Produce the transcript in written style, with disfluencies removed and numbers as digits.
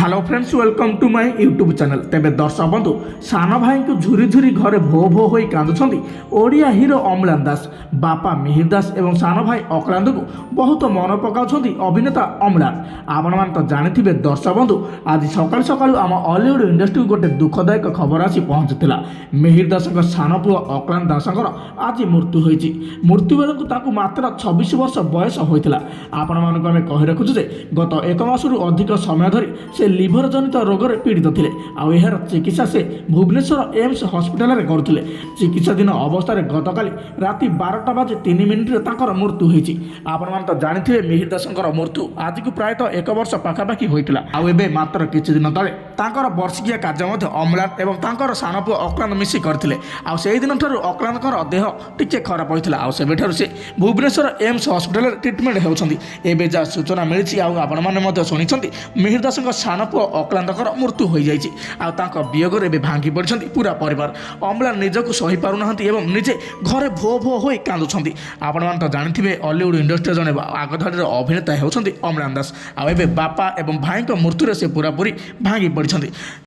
Hello friends, welcome to my YouTube channel. तेरे दर्शक बंधु सान भाई को झुरी झुरी घरे भो भो हो कांदुंट ओडिया हिरो अम्लान दास। बापा मिहिर दास और सान भाई अक्लांत को बहुत मन पकाउछंती अभिनेता अम्लान। आपण मान तो जानिथिबे दर्शक बंधु, आज सकाल सकाल आम हॉलीवुड इंडस्ट्री को गोटे दुखदायक खबर आसी पहुंचीला। मिहिर दास सान पुओ अक्लांत दासଙ୍କର आज मृत्यु होईछि। मृत्यु बेलू ताकू मात्र 26 वर्ष बयस होइतिला। आपण मानक आमे कहि रखुछु जे गत एक मासरू अधिक समय धरी से लिभर जनित रोग पीड़ित थे। आर चिकित्सा से भुवनेश्वर एम्स हस्पिटाल करुले। चिकित्साधीन अवस्था गतकाली राति 12टा बाजे 3 मिनिट्रे मृत्यु होती। आपण मैंने तो जानते मिहिर दास मृत्यु आज को प्रायतः 1 वर्ष पाखापाखि होता। आबे मात्र किछि दिन तले वर्षिकिया कार्य अम्लान और सान पुओ अक्लांत मिसी करते। आई दिन ठार अक्लांत देह टिके खराब होता। आबे से भुवनेश्वर एम्स हस्पिटाल ट्रिटमेंट होती। एवं जहाँ सूचना मिली आपण मैंने शुणी मिहिर दास सान पुओ अक्लांतर मृत्यु हो जाइए। वियोग में भांगी पड़ते पूरा परिवार। अम्लान निजक सही पार ना निजे घरे भो भो हो कांदुंट। आपण मैंने तो जानते हॉलीवुड इंडस्ट्री जड़े आगधाड़ी अभिनेता होती अम्लान दास। आबे बापा और भाई मृत्यु से पूरापूरी भांगी पड़ते।